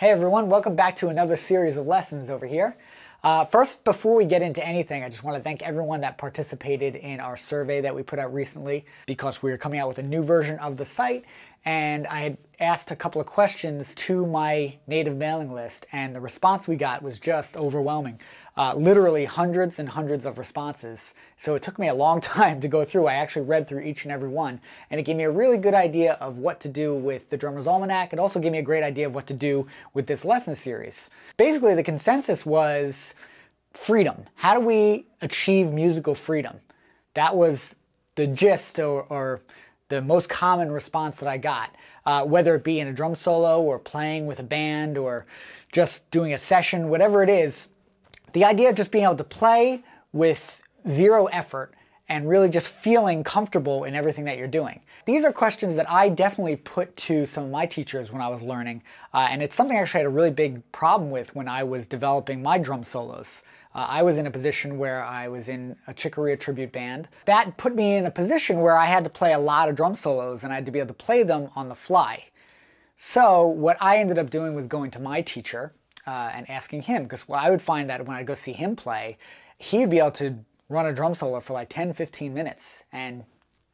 Hey everyone, welcome back to another series of lessons over here. First, before we get into anything, I just want to thank everyone that participated in our survey that we put out recently, because we are coming out with a new version of the site, and I had asked a couple of questions to my native mailing list, and the response we got was just overwhelming. Literally hundreds and hundreds of responses. So it took me a long time to go through. I actually read through each and every one, and it gave me a really good idea of what to do with the Drummer's Almanac. It also gave me a great idea of what to do with this lesson series. Basically, the consensus was freedom. How do we achieve musical freedom? That was the gist, or the most common response that I got, whether it be in a drum solo or playing with a band or just doing a session, whatever it is. The idea of just being able to play with zero effort and really just feeling comfortable in everything that you're doing. These are questions that I definitely put to some of my teachers when I was learning, and it's something I actually had a really big problem with when I was developing my drum solos. I was in a position where I was in a Chick Corea tribute band. That put me in a position where I had to play a lot of drum solos, and I had to be able to play them on the fly. So what I ended up doing was going to my teacher and asking him, because I would find that when I go see him play, he'd be able to run a drum solo for like 10-15 minutes. And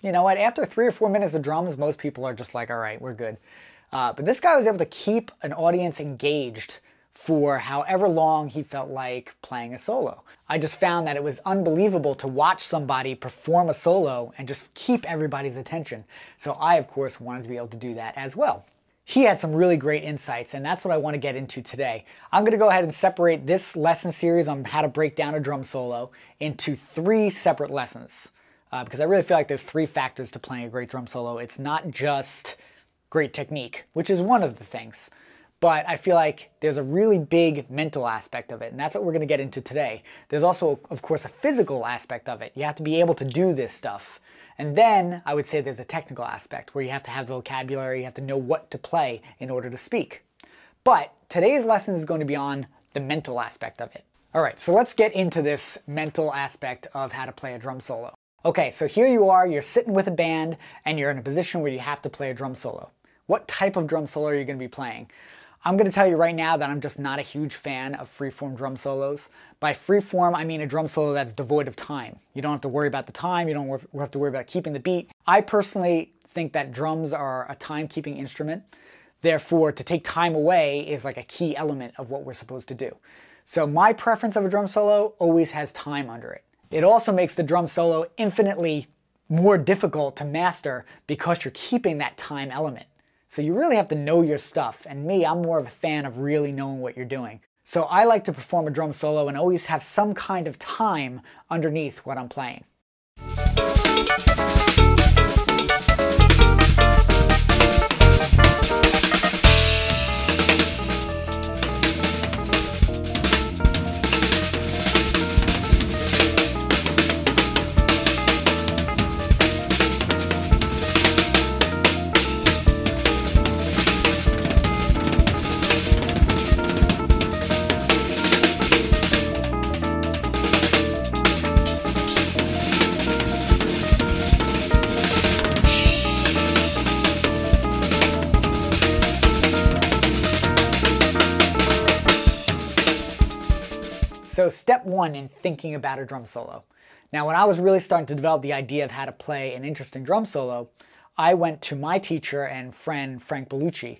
you know what, after 3 or 4 minutes of drums, most people are just like, all right, we're good. But this guy was able to keep an audience engaged for however long he felt like playing a solo. I just found that it was unbelievable to watch somebody perform a solo and just keep everybody's attention. So I, of course, wanted to be able to do that as well. He had some really great insights, and that's what I want to get into today. I'm going to go ahead and separate this lesson series on how to break down a drum solo into 3 separate lessons, because I really feel like there's 3 factors to playing a great drum solo. It's not just great technique, which is one of the things, but I feel like there's a really big mental aspect of it, and that's what we're going to get into today. There's also, of course, a physical aspect of it. You have to be able to do this stuff. And then I would say there's a technical aspect where you have to have vocabulary, you have to know what to play in order to speak. But today's lesson is going to be on the mental aspect of it. All right, so let's get into this mental aspect of how to play a drum solo. Okay, so here you are, you're sitting with a band, and you're in a position where you have to play a drum solo. What type of drum solo are you going to be playing? I'm going to tell you right now that I'm just not a huge fan of freeform drum solos. By freeform, I mean a drum solo that's devoid of time. You don't have to worry about the time, you don't have to worry about keeping the beat. I personally think that drums are a time-keeping instrument. Therefore, to take time away is like a key element of what we're supposed to do. So my preference of a drum solo always has time under it. It also makes the drum solo infinitely more difficult to master because you're keeping that time element. So you really have to know your stuff, and me, I'm more of a fan of really knowing what you're doing. So I like to perform a drum solo and always have some kind of time underneath what I'm playing. So step 1 in thinking about a drum solo. Now, when I was really starting to develop the idea of how to play an interesting drum solo, I went to my teacher and friend, Frank Bellucci,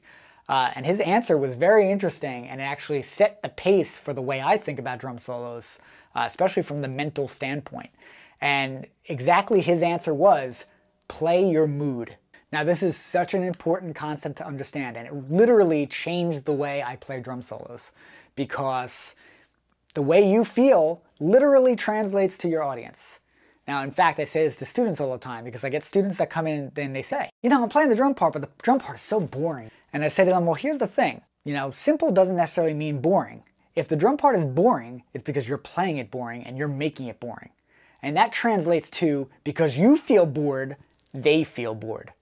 and his answer was very interesting, and it actually set the pace for the way I think about drum solos, especially from the mental standpoint. And exactly his answer was, play your mood. Now, this is such an important concept to understand, and it literally changed the way I play drum solos, because the way you feel literally translates to your audience. Now, in fact, I say this to students all the time, because I get students that come in and they say, you know, I'm playing the drum part, but the drum part is so boring. And I say to them, well, here's the thing. You know, simple doesn't necessarily mean boring. If the drum part is boring, it's because you're playing it boring and you're making it boring. And that translates to, because you feel bored, they feel bored.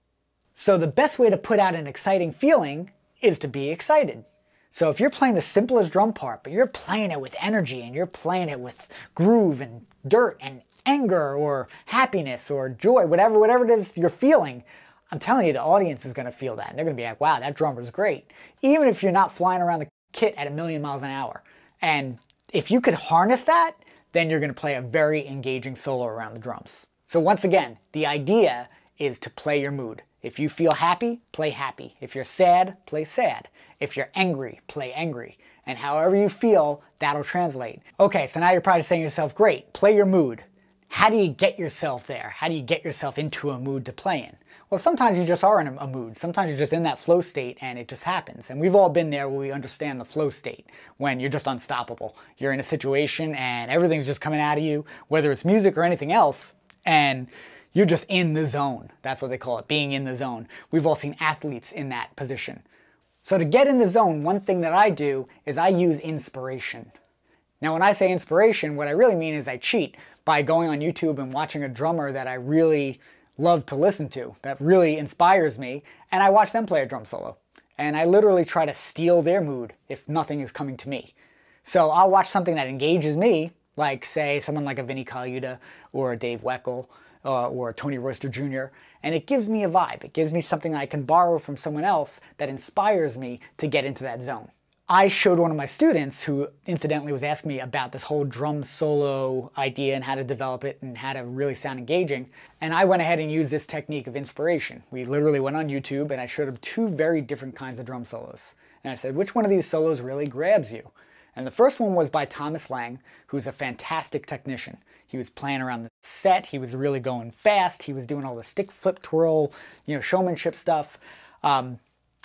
So the best way to put out an exciting feeling is to be excited. So if you're playing the simplest drum part, but you're playing it with energy and you're playing it with groove and dirt and anger or happiness or joy, whatever it is you're feeling, I'm telling you, the audience is going to feel that. And they're going to be like, wow, that drummer's great. Even if you're not flying around the kit at 1,000,000 miles an hour. And if you could harness that, then you're going to play a very engaging solo around the drums. So once again, the idea is to play your mood. If you feel happy, play happy. If you're sad, play sad. If you're angry, play angry. And however you feel, that'll translate. Okay, so now you're probably saying to yourself, great, play your mood. How do you get yourself there? How do you get yourself into a mood to play in? Well, sometimes you just are in a mood. Sometimes you're just in that flow state and it just happens. And we've all been there where we understand the flow state, when you're just unstoppable. You're in a situation and everything's just coming out of you, whether it's music or anything else, and you're just in the zone. That's what they call it, being in the zone. We've all seen athletes in that position. So to get in the zone, one thing that I do is I use inspiration. Now when I say inspiration, what I really mean is I cheat by going on YouTube and watching a drummer that I really love to listen to, that really inspires me, and I watch them play a drum solo. And I literally try to steal their mood if nothing is coming to me. So I'll watch something that engages me, like say someone like a Fenichel or a Dave Weckl, or Tony Royster Jr., and it gives me a vibe. It gives me something I can borrow from someone else that inspires me to get into that zone. I showed one of my students, who incidentally was asking me about this whole drum solo idea and how to develop it and how to really sound engaging, and I went ahead and used this technique of inspiration. We literally went on YouTube and I showed him 2 very different kinds of drum solos. And I said, which one of these solos really grabs you? And the first one was by Thomas Lang, who's a fantastic technician. He was playing around the set, he was really going fast, he was doing all the stick flip twirl, showmanship stuff.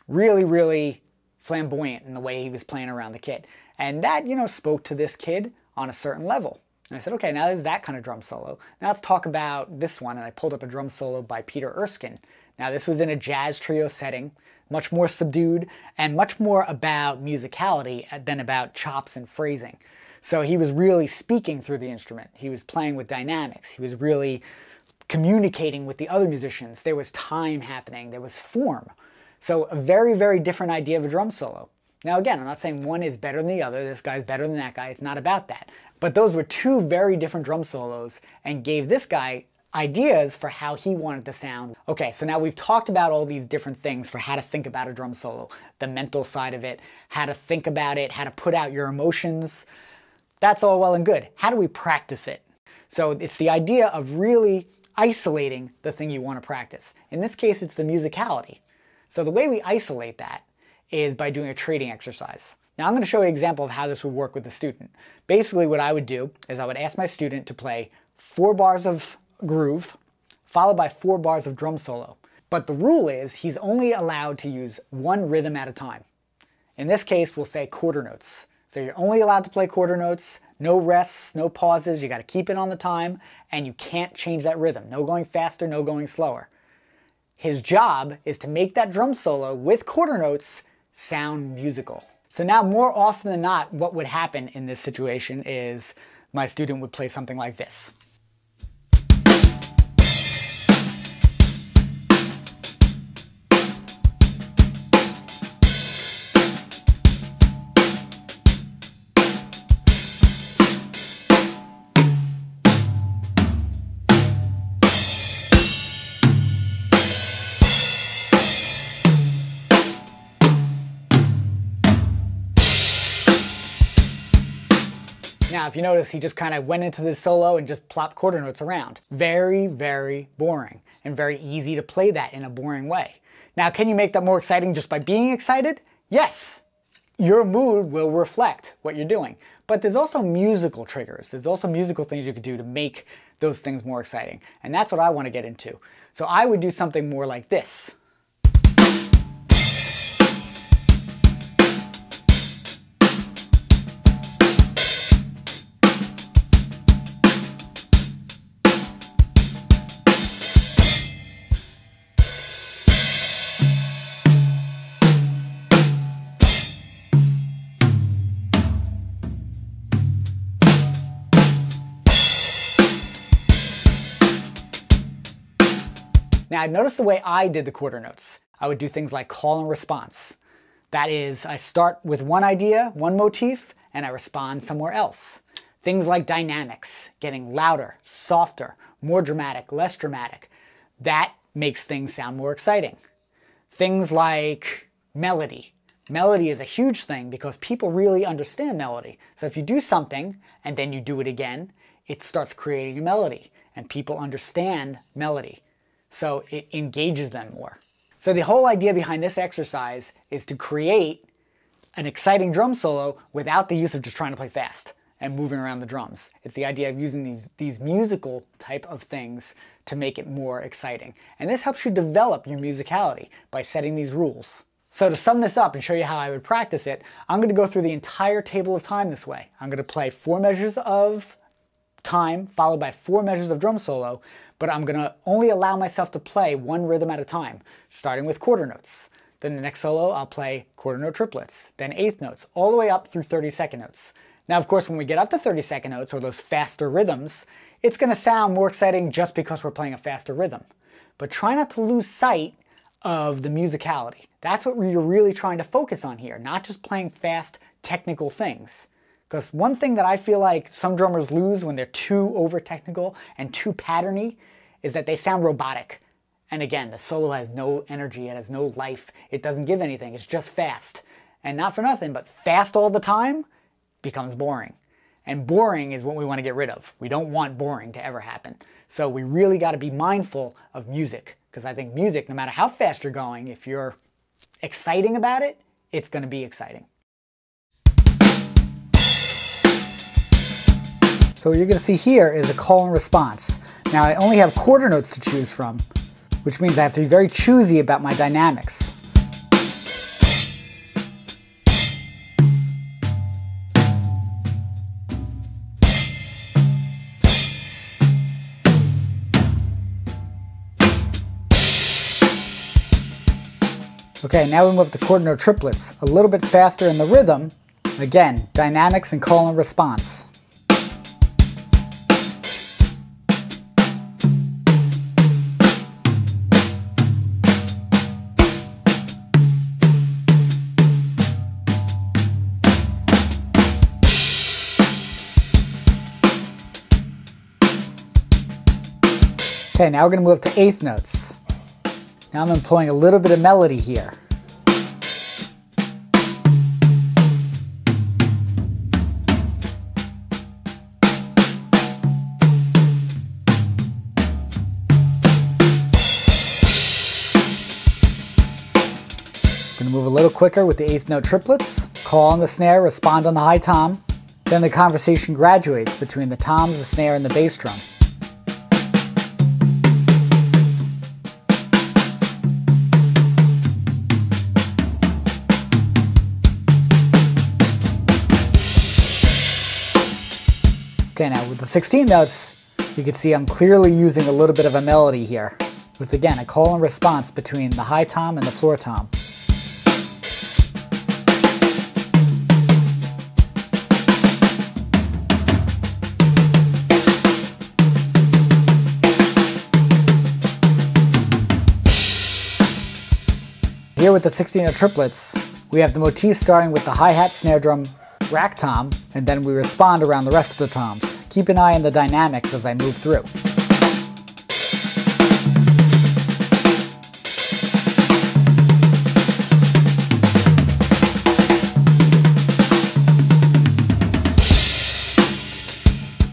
Really, really flamboyant in the way he was playing around the kit. And that, spoke to this kid on a certain level. And I said, okay, now there's that kind of drum solo. Now let's talk about this one. And I pulled up a drum solo by Peter Erskine. Now this was in a jazz trio setting, much more subdued and much more about musicality than about chops and phrasing. So he was really speaking through the instrument. He was playing with dynamics. He was really communicating with the other musicians. There was time happening. There was form. So a very, very different idea of a drum solo. Now again, I'm not saying one is better than the other. This guy's better than that guy. It's not about that. But those were 2 very different drum solos and gave this guy ideas for how he wanted to sound. Okay, so now we've talked about all these different things for how to think about a drum solo, the mental side of it, how to think about it, how to put out your emotions. That's all well and good. How do we practice it? So it's the idea of really isolating the thing you want to practice. In this case, it's the musicality. So the way we isolate that is by doing a trading exercise. Now I'm going to show you an example of how this would work with the student. Basically what I would do is I would ask my student to play 4 bars of groove, followed by 4 bars of drum solo. But the rule is he's only allowed to use 1 rhythm at a time. In this case, we'll say quarter notes. So you're only allowed to play quarter notes, no rests, no pauses, you got to keep it on the time, and you can't change that rhythm. No going faster, no going slower. His job is to make that drum solo with quarter notes sound musical. So now more often than not, what would happen in this situation is my student would play something like this. Now, if you notice, he just kind of went into this solo and just plopped quarter notes around. Very, very boring and very easy to play that in a boring way. Now, can you make that more exciting just by being excited? Yes. Your mood will reflect what you're doing. But there's also musical triggers. There's also musical things you could do to make those things more exciting. And that's what I want to get into. So I would do something more like this. Now, notice the way I did the quarter notes. I would do things like call and response. That is, I start with one idea, one motif, and I respond somewhere else. Things like dynamics, getting louder, softer, more dramatic, less dramatic. That makes things sound more exciting. Things like melody, Melody is a huge thing because people really understand melody. So if you do something and then you do it again, it starts creating a melody, and people understand melody. So it engages them more. So the whole idea behind this exercise is to create an exciting drum solo without the use of just trying to play fast and moving around the drums. It's the idea of using these musical type of things to make it more exciting. And this helps you develop your musicality by setting these rules. So to sum this up and show you how I would practice it, I'm going to go through the entire table of time this way. I'm going to play 4 measures of time followed by 4 measures of drum solo, but I'm going to only allow myself to play 1 rhythm at a time, starting with quarter notes. Then the next solo I'll play quarter note triplets, then eighth notes, all the way up through 30-second notes. Now of course when we get up to 30-second notes, or those faster rhythms, it's going to sound more exciting just because we're playing a faster rhythm. But try not to lose sight of the musicality. That's what you're really trying to focus on here, not just playing fast technical things. Because one thing that I feel like some drummers lose when they're too over technical and too patterny is that they sound robotic. And again, the solo has no energy, it has no life, it doesn't give anything, it's just fast. And not for nothing, but fast all the time becomes boring. And boring is what we want to get rid of. We don't want boring to ever happen. So we really got to be mindful of music. Because I think music, no matter how fast you're going, if you're exciting about it, it's going to be exciting. So what you're going to see here is a call and response. Now I only have quarter notes to choose from, which means I have to be very choosy about my dynamics. Okay, now we move to quarter note triplets, a little bit faster in the rhythm. Again, dynamics and call and response. Okay, now we're going to move to eighth notes. Now I'm employing a little bit of melody here. Going to move a little quicker with the eighth note triplets. Call on the snare, respond on the high tom. Then the conversation graduates between the toms, the snare, and the bass drum. Okay, now with the 16 notes, you can see I'm clearly using a little bit of a melody here, with again a call and response between the high tom and the floor tom. Here with the 16 note triplets, we have the motif starting with the hi-hat, snare drum, rack tom, and then we respond around the rest of the toms. Keep an eye on the dynamics as I move through.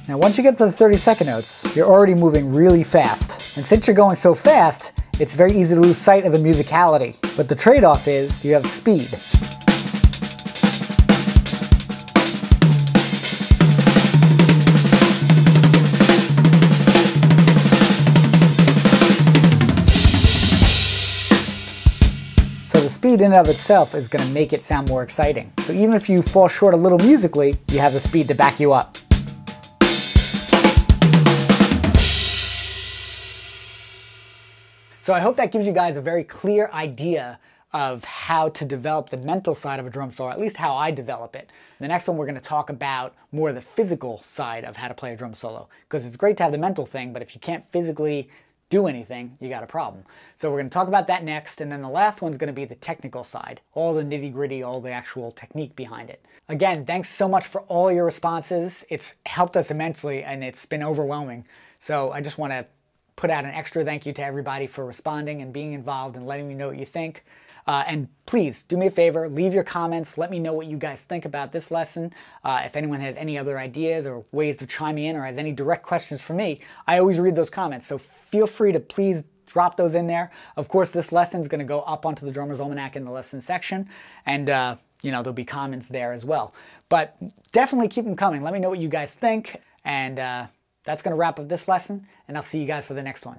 Now once you get to the 30-second notes, you're already moving really fast. And since you're going so fast, it's very easy to lose sight of the musicality. But the trade-off is you have speed. Speed in and of itself is going to make it sound more exciting. So even if you fall short a little musically, you have the speed to back you up. So I hope that gives you guys a very clear idea of how to develop the mental side of a drum solo, at least how I develop it. The next one we're going to talk about more of the physical side of how to play a drum solo, because it's great to have the mental thing, but if you can't physically do anything, you got a problem. So we're going to talk about that next, and then the last one's going to be the technical side, all the nitty-gritty, all the actual technique behind it. Again, thanks so much for all your responses. It's helped us immensely, and it's been overwhelming. So I just want to put out an extra thank you to everybody for responding and being involved and letting me know what you think. And please do me a favor, leave your comments, let me know what you guys think about this lesson. If anyone has any other ideas or ways to chime in or has any direct questions for me, I always read those comments, so feel free to please drop those in there. Of course, this lesson is going to go up onto the Drummer's Almanac in the lesson section, and there'll be comments there as well. But definitely keep them coming. Let me know what you guys think, and that's going to wrap up this lesson, and I'll see you guys for the next one.